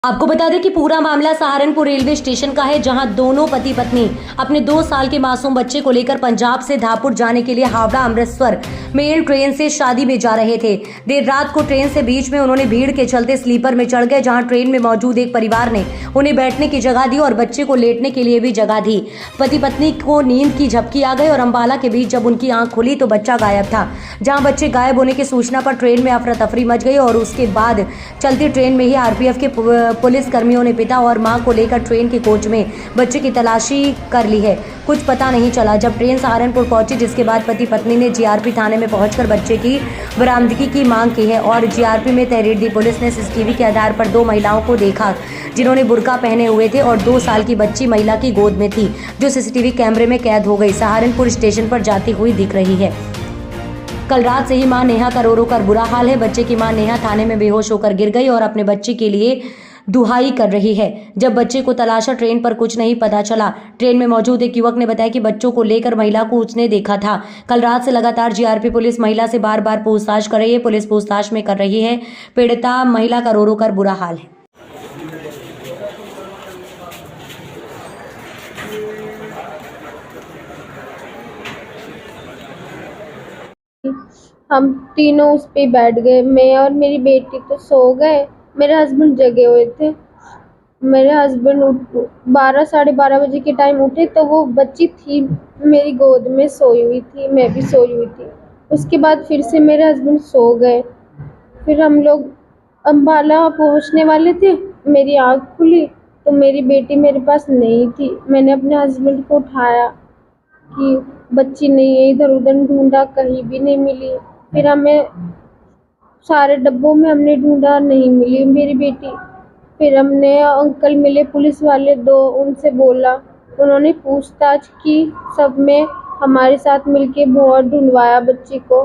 आपको बता दें कि पूरा मामला सहारनपुर रेलवे स्टेशन का है, जहां दोनों पति पत्नी अपने 2 साल के मासूम बच्चे को लेकर पंजाब से धापुर जाने के लिए हावड़ा अमृतसर मेल ट्रेन से शादी में जा रहे थे। देर रात को ट्रेन से बीच में उन्होंने भीड़ के चलते स्लीपर में चढ़ गए, जहां ट्रेन में मौजूद एक परिवार ने उन्हें बैठने की जगह दी और बच्चे को लेटने के लिए भी जगह दी। पति पत्नी को नींद की झपकी आ गई और अंबाला के बीच जब उनकी आंख खुली तो बच्चा गायब था। जहां बच्चे गायब होने की सूचना पर ट्रेन में अफरा तफरी मच गई और उसके बाद चलती ट्रेन में ही आरपीएफ के पुलिस कर्मियों ने पिता और मां को लेकर ट्रेन के कोच में बच्चे की तलाशी कर ली है। कुछ पता नहीं चला जब ट्रेन सहारनपुर पहुंची, जिसके बाद पति पत्नी ने जीआरपी थाने में पहुंचकर बच्चे की बरामदगी की मांग की है और जीआरपी में तहरीर दी। पुलिस ने सीसीटीवी के आधार पर 2 महिलाओं को देखा जिन्होंने बुर्का पहने हुए थे और 2 साल की बच्ची महिला की गोद में थी, जो सीसीटीवी कैमरे में कैद हो गई सहारनपुर स्टेशन पर जाती हुई दिख रही है। कल रात से ही मां नेहा का रो रो कर बुरा हाल है। बच्चे की मां नेहा थाने में बेहोश होकर गिर गई और अपने बच्चे के लिए दुहाई कर रही है। जब बच्चे को तलाशा ट्रेन पर कुछ नहीं पता चला। ट्रेन में मौजूद एक युवक ने बताया कि बच्चों को लेकर महिला को उसने देखा था। कल रात से लगातार जीआरपी पुलिस महिला से बार बार पूछताछ कर रही है। पुलिस पूछताछ में कर रही है। पीड़िता महिला का रो रो कर बुरा हाल है। हम तीनों उस पे बैठ गए, मैं और मेरी बेटी तो सो गए, मेरे हस्बैंड जगे हुए थे। मेरे हस्बैंड 12 साढ़े 12 बजे के टाइम उठे तो वो बच्ची थी मेरी गोद में सोई हुई थी, मैं भी सोई हुई थी। उसके बाद फिर से मेरे हस्बैंड सो गए। फिर हम लोग अम्बाला पहुंचने वाले थे, मेरी आँख खुली तो मेरी बेटी मेरे पास नहीं थी। मैंने अपने हस्बैंड को उठाया कि बच्ची नहीं है, इधर उधर ढूंढा, कहीं भी नहीं मिली। फिर हमें सारे डब्बों में हमने ढूंढा, नहीं मिली मेरी बेटी। फिर हमने अंकल मिले पुलिस वाले 2, उनसे बोला, उन्होंने पूछताछ की सब में, हमारे साथ मिलके बहुत ढूंढवाया बच्ची को,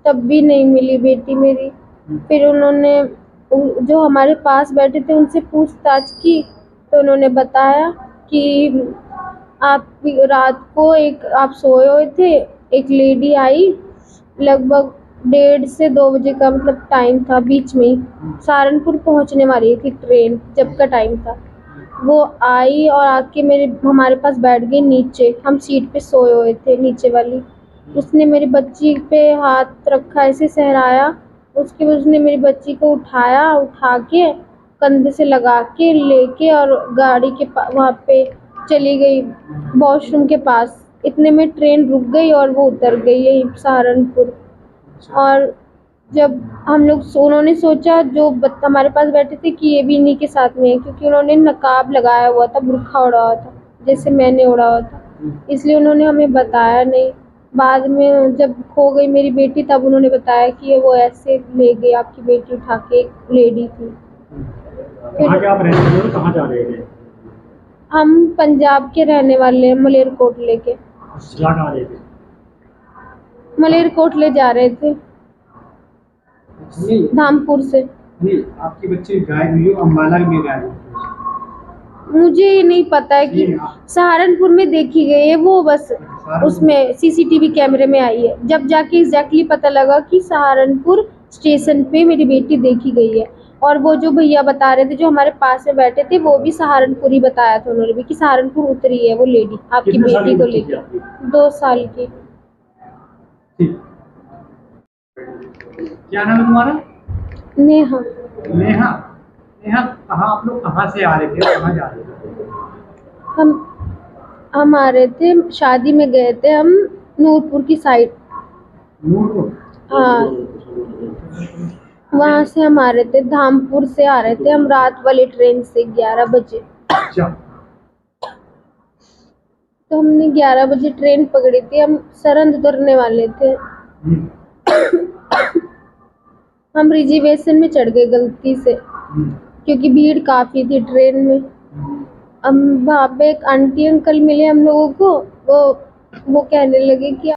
तब भी नहीं मिली बेटी मेरी। फिर उन्होंने जो हमारे पास बैठे थे उनसे पूछताछ की तो उन्होंने बताया कि आप रात को आप सोए हुए थे, एक लेडी आई, लगभग 1:30 से 2 बजे का मतलब टाइम था, बीच में ही सहारनपुर पहुंचने वाली थी ट्रेन, जब का टाइम था। वो आई और आके हमारे पास बैठ गई नीचे, हम सीट पे सोए हुए थे नीचे वाली। उसने मेरी बच्ची पे हाथ रखा, ऐसे सहराया। उसके बाद उसने मेरी बच्ची को उठाया, उठा के कंधे से लगा के लेके और गाड़ी के वहाँ पे चली गई वॉशरूम के पास। इतने में ट्रेन रुक गई और वो उतर गई यही सहारनपुर। और जब हम लोग उन्होंने सोचा जो हमारे पास बैठे थे कि ये भी इन्हीं के साथ में है, क्योंकि उन्होंने नकाब लगाया हुआ था, बुर्खा ओढ़ा हुआ था जैसे मैंने ओढ़ा हुआ था, इसलिए उन्होंने हमें बताया नहीं। बाद में जब खो गई मेरी बेटी तब उन्होंने बताया कि वो ऐसे ले गई आपकी बेटी उठा के, एक लेडी थी। फिर आप रहने हो, कहाँ जा रहे थे? हम पंजाब के रहने वाले हैं, मलेरकोटले के। जा रहे थे? मलेरकोटले जा रहे थे धामपुर से। नहीं, आपकी बच्ची गायब हुई हो, अम्बाला में गायब हुई? मुझे ये नहीं पता है कि सहारनपुर में देखी गई है वो, बस उसमें सीसीटीवी कैमरे में आई है। जब जाके एग्जैक्टली पता लगा कि सहारनपुर स्टेशन पे मेरी बेटी देखी गई है। और वो जो भैया बता रहे थे जो हमारे पास में बैठे थे, वो भी सहारनपुर ही बताया था उन्होंने भी कि सहारनपुर उतरी है वो लेडी आपकी बेटी को लेकर, 2 साल की। क्या नाम है तुम्हारा? नेहा। नेहा, नेहा कहाँ, आप लोग कहाँ से आ रहे थे, कहाँ जा रहे थे? हम आ रहे थे, शादी में गए थे हम, नूरपुर की साइड। नूरपुर? हाँ, वहाँ से हम आ रहे थे, धामपुर से आ रहे थे हम रात वाली ट्रेन से 11 बजे। अच्छा। तो हमने 11 बजे ट्रेन पकड़ी थी, हम सरंद उतरने वाले थे। हम रिजर्वेशन में चढ़ गए गलती से, क्योंकि भीड़ काफी थी ट्रेन में। हम वहाँ पे एक आंटी अंकल मिले हम लोगों को, वो कहने लगे कि